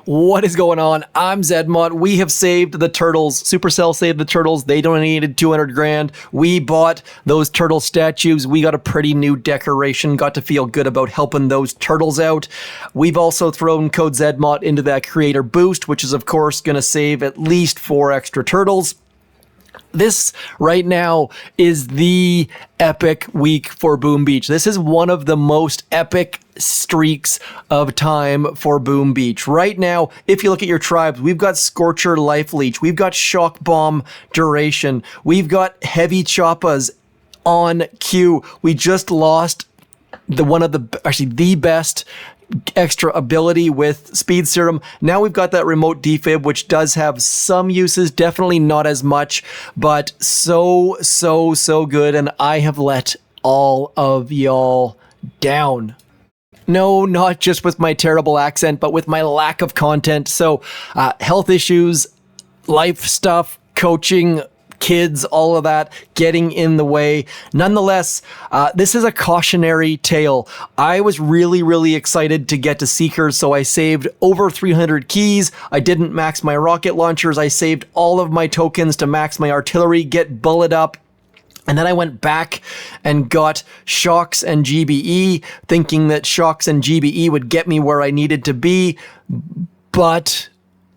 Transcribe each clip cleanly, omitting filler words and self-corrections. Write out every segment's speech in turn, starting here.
What is going on? I'm Zedmont. We have saved the turtles. Supercell saved the turtles. They donated 200 grand. We bought those turtle statues. We got a pretty new decoration. Got to feel good about helping those turtles out. We've also thrown code Zedmont into that creator boost, which is of course going to save at least 4 extra turtles. This right now is the epic week for Boom Beach. This is one of the most epic streaks of time for Boom Beach. Right now, if you look at your tribes, we've got Scorcher Life Leech, we've got Shock Bomb Duration, we've got Heavy Choppas on queue. We just lost the best extra ability with Speed Serum. Now we've got that remote defib, which does have some uses, definitely not as much, but so good, and I have let all of y'all down. No, not just with my terrible accent, but with my lack of content. So health issues, life stuff, coaching, kids, all of that getting in the way. Nonetheless, this is a cautionary tale. I was really excited to get to Seekers, so I saved over 300 keys. I didn't max my rocket launchers. I saved all of my tokens to max my artillery, get Bullit up. And then I went back and got Shocks and GBE, thinking that Shocks and GBE would get me where I needed to be, but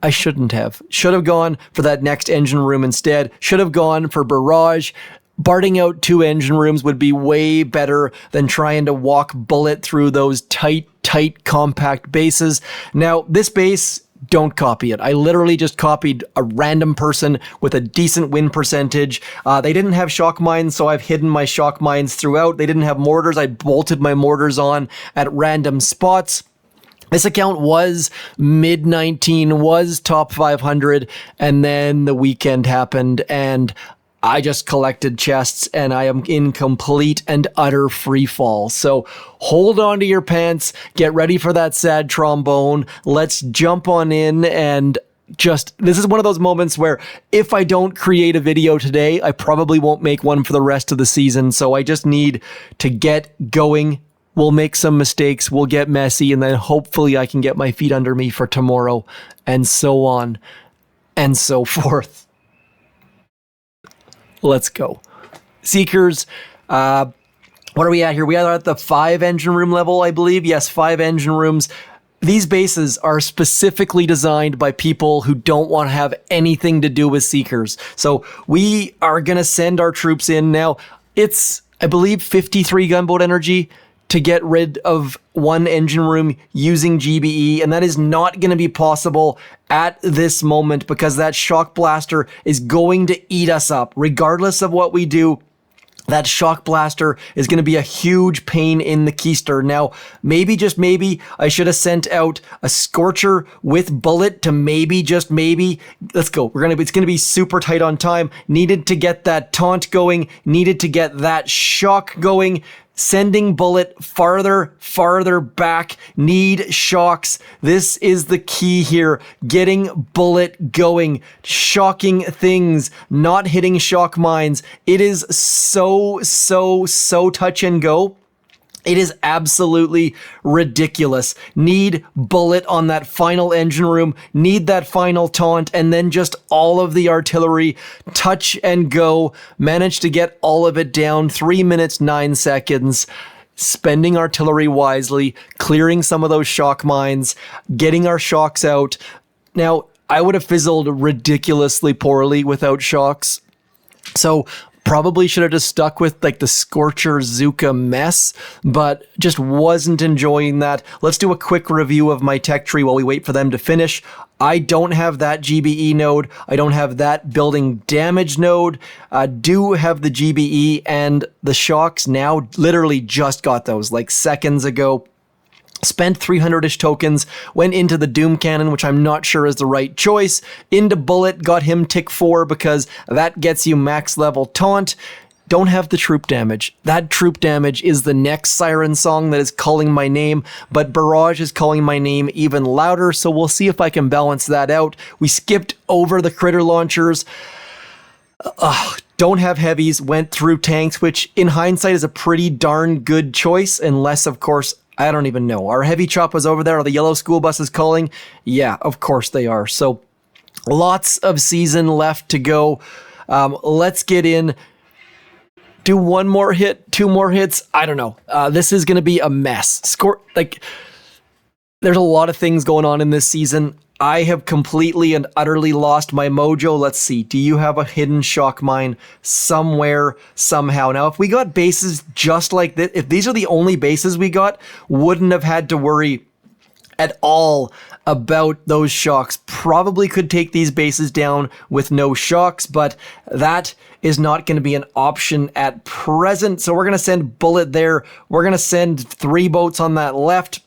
I shouldn't have. Should have gone for that next engine room instead. Should have gone for Barrage. Barting out 2 engine rooms would be way better than trying to walk Bullit through those tight, compact bases. Now, this base, don't copy it. I literally just copied a random person with a decent win percentage. They didn't have shock mines, so I've hidden my shock mines throughout. They didn't have mortars. I bolted my mortars on at random spots. This account was mid-19, was top 500, and then the weekend happened, and I just collected chests, and I am in complete and utter free fall. So hold on to your pants, get ready for that sad trombone, let's jump on in, and this is one of those moments where if I don't create a video today, I probably won't make one for the rest of the season, so I just need to get going. We'll make some mistakes, we'll get messy, and then hopefully I can get my feet under me for tomorrow, and so on and so forth. Let's go. Seekers, what are we at here? We are at the 5 engine room level, I believe. Yes, 5 engine rooms. These bases are specifically designed by people who don't want to have anything to do with Seekers. So we are going to send our troops in now. It's, I believe, 53 gunboat energy to get rid of 1 engine room using GBE, and that is not going to be possible at this moment because that shock blaster is going to eat us up. Regardless of what we do, that shock blaster is going to be a huge pain in the keister. Now, maybe, just maybe, I should have sent out a Scorcher with Bullit to maybe, just maybe. Let's go. It's going to be super tight on time. Needed to get that taunt going. Needed to get that shock going. Sending Bullit farther back. Need shocks. This is the key here. Getting Bullit going. Shocking things. Not hitting shock mines. It is so touch and go. It is absolutely ridiculous. Need Bullit on that final engine room, need that final taunt, and then just all of the artillery, touch and go. Managed to get all of it down, 3 minutes, 9 seconds. Spending artillery wisely, clearing some of those shock mines, getting our shocks out. Now, I would have fizzled ridiculously poorly without shocks. So probably should have just stuck with like the Scorcher Zuka mess, but just wasn't enjoying that. Let's do a quick review of my tech tree while we wait for them to finish. I don't have that GBE node. I don't have that building damage node. I do have the GBE and the shocks now. Literally just got those like seconds ago. Spent 300-ish tokens, went into the Doom Cannon, which I'm not sure is the right choice. Into Bullit, got him tick 4 because that gets you max level taunt. Don't have the troop damage. That troop damage is the next siren song that is calling my name, but Barrage is calling my name even louder, so we'll see if I can balance that out. We skipped over the critter launchers. Don't have heavies, went through tanks, which in hindsight is a pretty darn good choice, unless, of course, I don't even know. Our heavy chop was over there. Are the yellow school buses calling? Yeah, of course they are. So lots of season left to go. Let's get in. Do one more hit, 2 more hits. I don't know. This is going to be a mess. There's a lot of things going on in this season. I have completely and utterly lost my mojo. Let's see. Do you have a hidden shock mine somewhere, somehow? Now, if we got bases just like this, if these are the only bases we got, wouldn't have had to worry at all about those shocks. Probably could take these bases down with no shocks, but that is not going to be an option at present. So we're going to send Bullit there. We're going to send 3 boats on that left.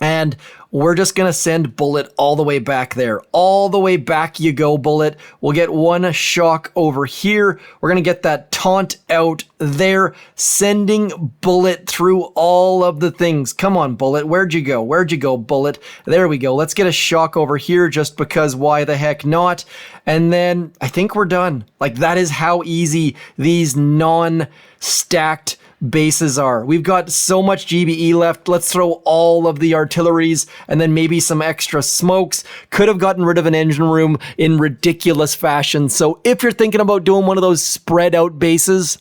And we're just going to send Bullit all the way back there. All the way back you go, Bullit. We'll get 1 shock over here. We're going to get that taunt out there, sending Bullit through all of the things. Come on, Bullit. Where'd you go? Where'd you go, Bullit? There we go. Let's get a shock over here just because why the heck not? And then I think we're done. Like, that is how easy these non-stacked bases are. We've got so much GBE left. Let's throw all of the artilleries and then maybe some extra smokes. Could have gotten rid of an engine room in ridiculous fashion. So if you're thinking about doing one of those spread out bases,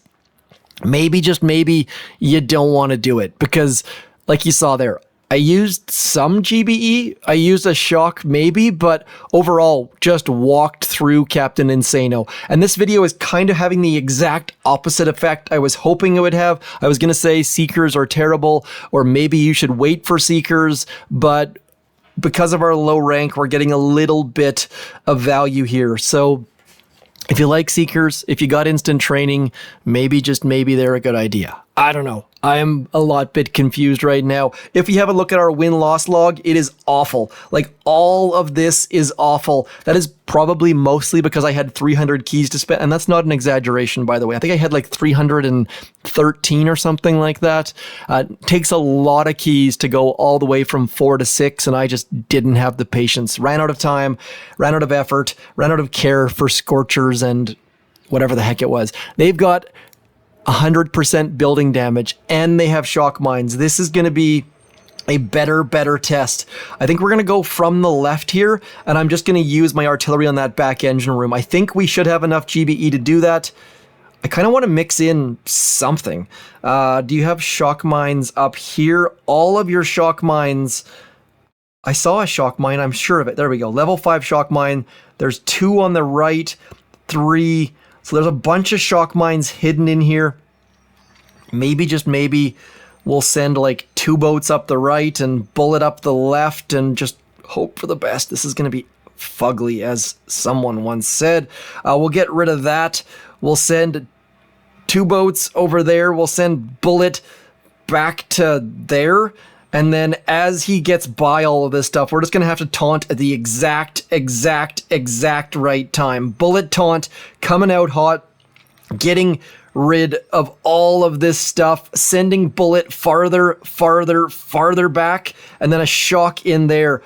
maybe, just maybe, you don't want to do it because like you saw there, I used some GBE, I used a shock maybe, but overall just walked through Captain Insano. And this video is kind of having the exact opposite effect I was hoping it would have. I was going to say Seekers are terrible, or maybe you should wait for Seekers, but because of our low rank, we're getting a little bit of value here. So if you like Seekers, if you got instant training, maybe, just maybe, they're a good idea. I don't know. I am a lot bit confused right now. If you have a look at our win-loss log, it is awful. Like, all of this is awful. That is probably mostly because I had 300 keys to spend, and that's not an exaggeration, by the way. I think I had like 313 or something like that. Takes a lot of keys to go all the way from 4 to 6, and I just didn't have the patience. Ran out of time, ran out of effort, ran out of care for Scorchers and whatever the heck it was. They've got 100% building damage, and they have shock mines. This is going to be a better test. I think we're going to go from the left here, and I'm just going to use my artillery on that back engine room. I think we should have enough GBE to do that. I kind of want to mix in something. Do you have shock mines up here? All of your shock mines. I saw a shock mine, I'm sure of it. There we go. Level 5 shock mine. There's 2 on the right, 3. So there's a bunch of shock mines hidden in here. Maybe, just maybe, we'll send like 2 boats up the right and Bullit up the left and just hope for the best. This is going to be fugly, as someone once said. We'll get rid of that. We'll send 2 boats over there. We'll send Bullit back to there. And then as he gets by all of this stuff, we're just going to have to taunt at the exact right time. Bullit taunt, coming out hot, getting rid of all of this stuff, sending Bullit farther back, and then a shock in there.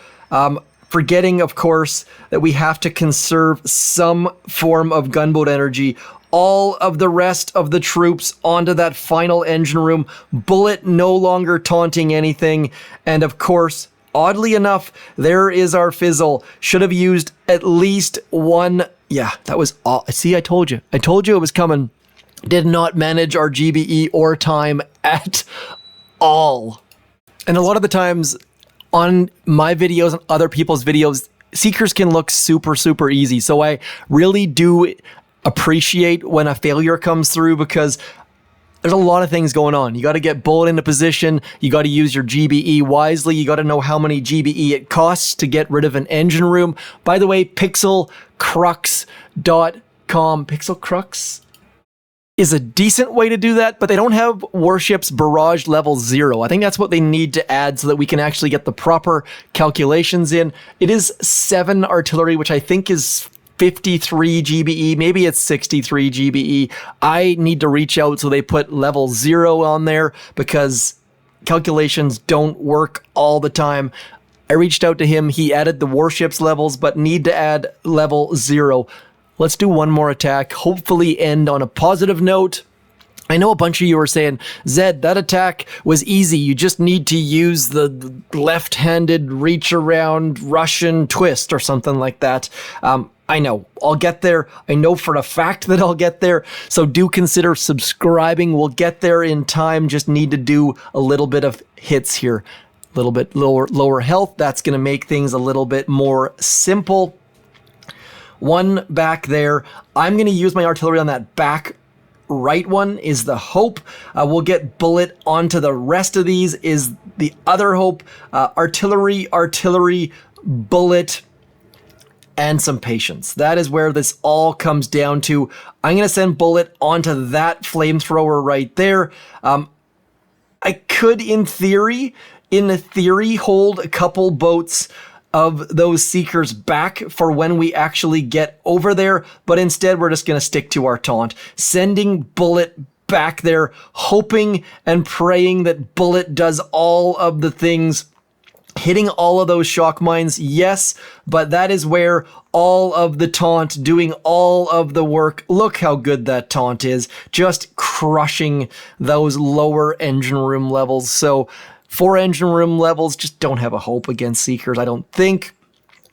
Forgetting, of course, that we have to conserve some form of gunboat energy. All of the rest of the troops onto that final engine room. Bullit no longer taunting anything. And of course, oddly enough, there is our fizzle. Should have used at least 1. Yeah, that was all. See, I told you. I told you it was coming. Did not manage our GBE or time at all. And a lot of the times on my videos and other people's videos, Seekers can look super easy. So I really do appreciate when a failure comes through, because there's a lot of things going on. You got to get Bullit into position. You got to use your GBE wisely. You got to know how many GBE it costs to get rid of an engine room. By the way, pixelcrux.com. Pixelcrux is a decent way to do that, but they don't have Warships Barrage level 0. I think that's what they need to add so that we can actually get the proper calculations in. It is 7 artillery, which I think is 53 GBE, maybe it's 63 GBE. I need to reach out so they put level 0 on there, because calculations don't work all the time. I reached out to him, he added the warships levels, but need to add level 0. Let's do one more attack, hopefully end on a positive note. I know a bunch of you are saying, Zed, that attack was easy. You just need to use the left-handed reach around Russian twist or something like that. I know. I'll get there. I know for a fact that I'll get there. So do consider subscribing. We'll get there in time. Just need to do a little bit of hits here. A little bit lower health. That's going to make things a little bit more simple. One back there. I'm going to use my artillery on that back right one is the hope. We'll get Bullit onto the rest of these is the other hope. Artillery, Bullit, and some patience. That is where this all comes down to. I'm going to send Bullit onto that flamethrower right there. I could, in theory, hold a couple boats of those Seekers back for when we actually get over there, but instead we're just going to stick to our taunt, sending Bullit back there, hoping and praying that Bullit does all of the things, hitting all of those shock mines, yes, but that is where all of the taunt, doing all of the work. Look how good that taunt is, just crushing those lower engine room levels. So 4 engine room levels just don't have a hope against Seekers, I don't think.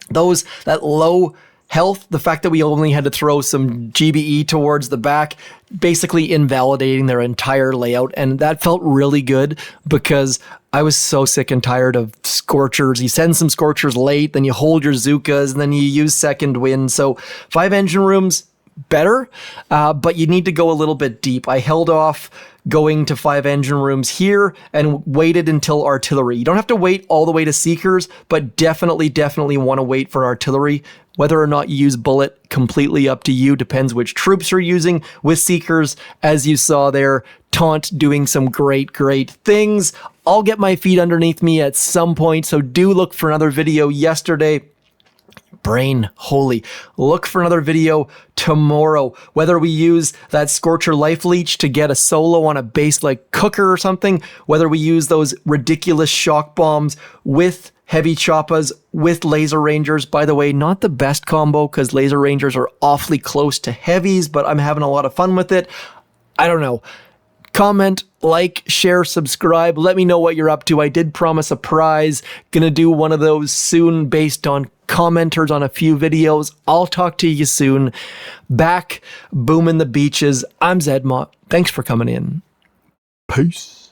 That low health, the fact that we only had to throw some GBE towards the back, basically invalidating their entire layout, and that felt really good because I was so sick and tired of Scorchers. You send some Scorchers late, then you hold your Zukas, and then you use second wind. So 5 engine rooms, better, but you need to go a little bit deep. I held off going to 5 engine rooms here and waited until artillery. You don't have to wait all the way to Seekers, but definitely want to wait for artillery. Whether or not you use Bullit, completely up to you. Depends which troops you're using. With Seekers, as you saw there, Taunt doing some great things. I'll get my feet underneath me at some point, so do look for another video yesterday. Brain, holy. Look for another video tomorrow. Whether we use that Scorcher Life Leech to get a solo on a base like Cooker or something, whether we use those ridiculous shock bombs with heavy choppas, with laser rangers. By the way, not the best combo because laser rangers are awfully close to heavies, but I'm having a lot of fun with it. I don't know. Comment, like, share, subscribe. Let me know what you're up to. I did promise a prize. Gonna do one of those soon based on commenters on a few videos. I'll talk to you soon. Back booming the beaches. I'm Zedmont. Thanks for coming in. Peace.